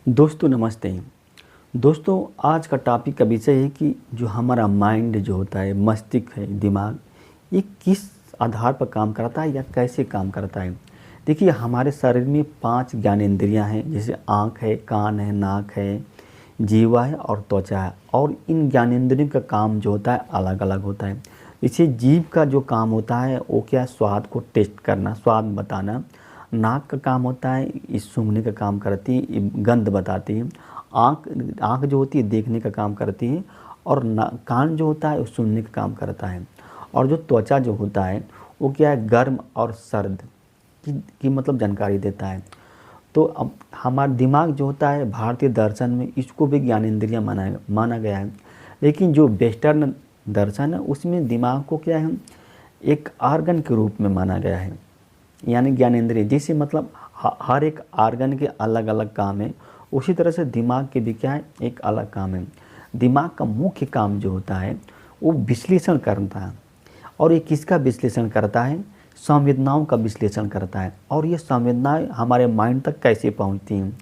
दोस्तों नमस्ते। दोस्तों आज का टॉपिक का विषय है कि जो हमारा माइंड जो होता है, मस्तिष्क है, दिमाग, ये किस आधार पर काम करता है या कैसे काम करता है। देखिए हमारे शरीर में 5 ज्ञानेंद्रियां हैं, जैसे आँख है, कान है, नाक है, जीवा है और त्वचा है। और इन ज्ञानेंद्रियों का काम जो होता है अलग अलग होता है। इसे जीभ का जो काम होता है वो क्या, स्वाद को टेस्ट करना, स्वाद बताना। नाक का काम होता है इस सूंघने का काम करती है, गंध बताती है। आँख आँख जो होती है देखने का काम करती है। और कान जो होता है वो सुनने का काम करता है। और जो त्वचा जो होता है वो क्या है, गर्म और सर्द की मतलब जानकारी देता है। तो अब हमारा दिमाग जो होता है भारतीय दर्शन में इसको भी ज्ञानेंद्रिय माना गया है। लेकिन जो वेस्टर्न दर्शन है उसमें दिमाग को क्या है, एक आर्गन के रूप में माना गया है। यानी ज्ञानेंद्रिय जैसे मतलब हर एक आर्गन के अलग अलग काम है, उसी तरह से दिमाग के भी क्या है, एक अलग काम है। दिमाग का मुख्य काम जो होता है वो विश्लेषण करता है। और ये किसका विश्लेषण करता है, संवेदनाओं का विश्लेषण करता है। और ये संवेदनाएं हमारे माइंड तक कैसे पहुंचती हैं,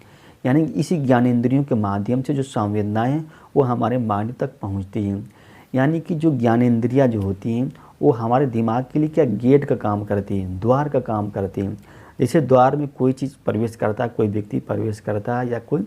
यानी इसी ज्ञानेंद्रियों के माध्यम से जो संवेदनाएं हैं वो हमारे माइंड तक पहुंचती हैं। यानी कि जो ज्ञानेंद्रियां जो होती हैं वो हमारे दिमाग के लिए क्या, गेट का काम करती हैं, द्वार का काम करती हैं। जैसे द्वार में कोई चीज़ प्रवेश करता है, कोई व्यक्ति प्रवेश करता है या कोई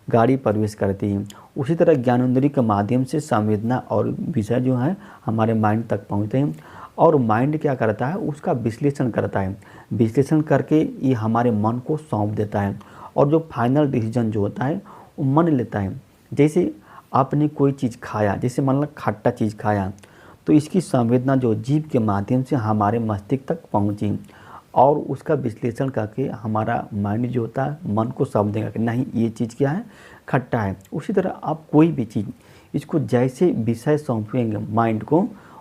गाड़ी प्रवेश करती है, उसी तरह ज्ञानेंद्रिय के माध्यम से संवेदना और विषय जो है हमारे माइंड तक पहुँचते हैं। और माइंड क्या करता है, उसका विश्लेषण करता है। विश्लेषण करके ये हमारे मन को सौंप देता है। और जो फाइनल डिसीजन जो होता है वो मन लेता है। जैसे आपने कोई चीज़ खाया, जैसे मान लो खट्टा चीज़ खाया, तो इसकी संवेदना जो जीभ के माध्यम से हमारे मस्तिष्क तक पहुंची और उसका विश्लेषण करके हमारा माइंड जो होता है मन को सौंप देगा कि नहीं ये चीज़ क्या है, खट्टा है। उसी तरह आप कोई भी चीज़ इसको जैसे विषय सौंपेंगे माइंड को,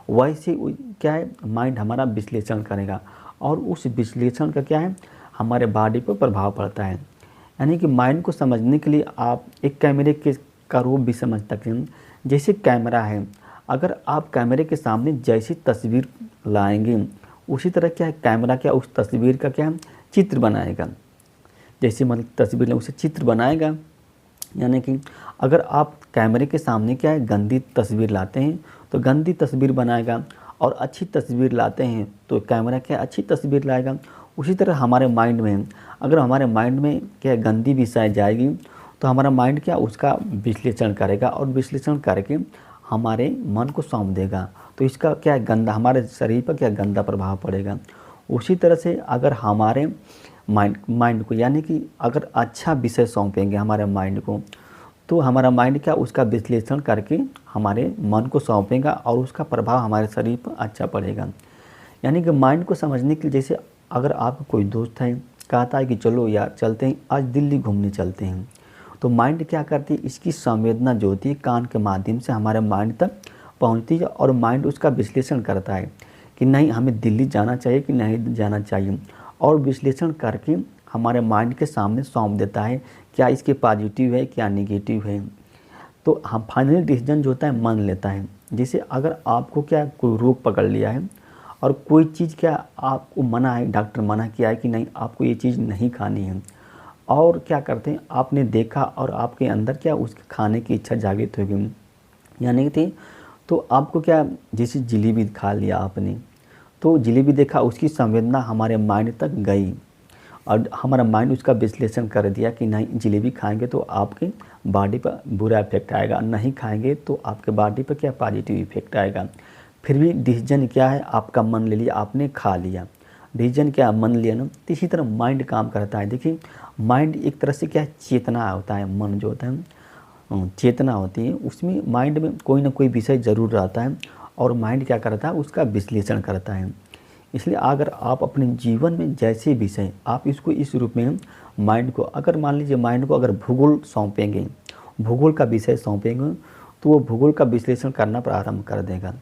वैसे क्या है, माइंड हमारा विश्लेषण करेगा। और उस विश्लेषण का क्या है, हमारे बॉडी पर प्रभाव पड़ता है। यानी कि माइंड को समझने के लिए आप एक कैमरे के का रूप भी समझ सकते हैं। जैसे कैमरा है, अगर आप कैमरे के सामने जैसी तस्वीर लाएंगे, उसी तरह क्या है, कैमरा क्या उस तस्वीर का क्या है, चित्र बनाएगा। जैसे मतलब तस्वीर लें उसे चित्र बनाएगा। यानी कि अगर आप कैमरे के सामने क्या है, गंदी तस्वीर लाते हैं तो गंदी तस्वीर बनाएगा। और अच्छी तस्वीर लाते हैं तो कैमरा क्या अच्छी तस्वीर लाएगा। उसी तरह हमारे माइंड में, अगर हमारे माइंड में क्या गंदी विषय जाएगी तो हमारा माइंड क्या उसका विश्लेषण करेगा और विश्लेषण करके हमारे मन को सौंप देगा। तो इसका क्या है, गंदा हमारे शरीर पर क्या गंदा प्रभाव पड़ेगा। उसी तरह से अगर हमारे माइंड को, यानी कि अगर अच्छा विषय सौंपेंगे हमारे माइंड को, तो हमारा माइंड क्या उसका विश्लेषण करके हमारे मन को सौंपेगा और उसका प्रभाव हमारे शरीर पर अच्छा पड़ेगा। यानी कि माइंड को समझने के लिए, जैसे अगर आपका कोई दोस्त है कहता है कि चलो यार चलते हैं आज दिल्ली घूमने चलते हैं, तो माइंड क्या करती है, इसकी संवेदना जो होती है कान के माध्यम से हमारे माइंड तक पहुंचती है। और माइंड उसका विश्लेषण करता है कि नहीं हमें दिल्ली जाना चाहिए कि नहीं जाना चाहिए। और विश्लेषण करके हमारे माइंड के सामने सौंप देता है क्या इसके पॉजिटिव है क्या नेगेटिव है। तो हम फाइनली डिसीजन जो होता है मन लेता है। जैसे अगर आपको क्या कोई रोग पकड़ लिया है और कोई चीज़ क्या आपको मना है, डॉक्टर मना किया है कि नहीं आपको ये चीज़ नहीं खानी है, और क्या करते हैं आपने देखा और आपके अंदर क्या उसके खाने की इच्छा जागृत हो गई, यानी कि तो आपको क्या, जैसे जलेबी खा लिया आपने, तो जलेबी देखा उसकी संवेदना हमारे माइंड तक गई और हमारा माइंड उसका विश्लेषण कर दिया कि नहीं जलेबी खाएंगे तो आपके बॉडी पर बुरा इफेक्ट आएगा, नहीं खाएंगे तो आपके बॉडी पर क्या पॉजिटिव इफेक्ट आएगा। फिर भी डिसीजन क्या है, आपका मन ले लिया, आपने खा लिया, डिसीजन क्या मन लिया ना। तो इसी तरह माइंड काम करता है। देखिए माइंड एक तरह से क्या है, चेतना होता है। मन जो होता है चेतना होती है, उसमें माइंड में कोई ना कोई विषय ज़रूर रहता है और माइंड क्या करता है उसका विश्लेषण करता है। इसलिए अगर आप अपने जीवन में जैसे विषय आप इसको इस रूप में माइंड को, अगर मान लीजिए माइंड को अगर भूगोल सौंपेंगे, भूगोल का विषय सौंपेंगे तो वो भूगोल का विश्लेषण करना प्रारंभ कर देगा।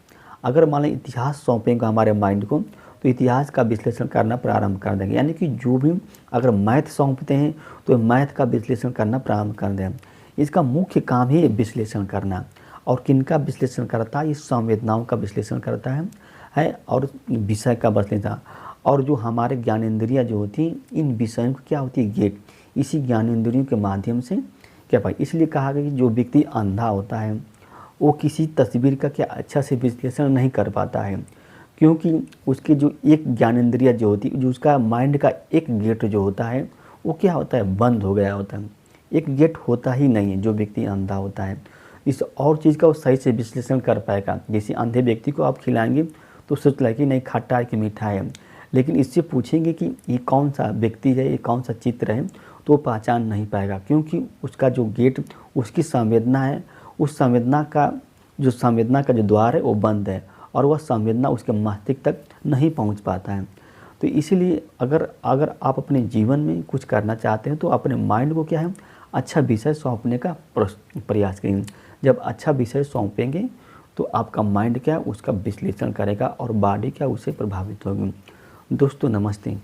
अगर मान लीजिए इतिहास सौंपेंगे हमारे माइंड को तो इतिहास का विश्लेषण करना प्रारंभ कर देंगे। यानी कि जो भी अगर मैथ सौंपते हैं तो मैथ का विश्लेषण करना प्रारंभ कर दें। इसका मुख्य काम ही विश्लेषण करना। और किनका विश्लेषण करता है, इस संवेदनाओं का विश्लेषण करता है और विषय का विश्लेषण। और जो हमारे ज्ञानेंद्रियाँ जो होती हैं इन विषयों को क्या होती है, गेट, इसी ज्ञानेंद्रियों के माध्यम से क्या पाए। इसलिए कहा गया कि जो व्यक्ति अंधा होता है वो किसी तस्वीर का क्या अच्छा से विश्लेषण नहीं कर पाता है, क्योंकि उसके जो एक ज्ञानेंद्रिय जो होती है, जो उसका माइंड का एक गेट जो होता है वो क्या होता है, बंद हो गया होता है। एक गेट होता ही नहीं है जो व्यक्ति अंधा होता है। इस और चीज़ का वो सही से विश्लेषण कर पाएगा। जैसे अंधे व्यक्ति को आप खिलाएंगे तो सोच लगे कि नहीं खट्टा है कि मीठा है, लेकिन इससे पूछेंगे कि ये कौन सा व्यक्ति है, ये कौन सा चित्र है, तो वो पहचान नहीं पाएगा, क्योंकि उसका जो गेट, उसकी संवेदना है, उस संवेदना का जो द्वार है वो बंद है और वह संवेदना उसके मस्तिष्क तक नहीं पहुंच पाता है। तो इसीलिए अगर अगर आप अपने जीवन में कुछ करना चाहते हैं तो अपने माइंड को क्या है, अच्छा विषय सौंपने का प्रयास करें। जब अच्छा विषय सौंपेंगे तो आपका माइंड क्या है, उसका विश्लेषण करेगा और बॉडी क्या उससे प्रभावित होगी। दोस्तों नमस्ते।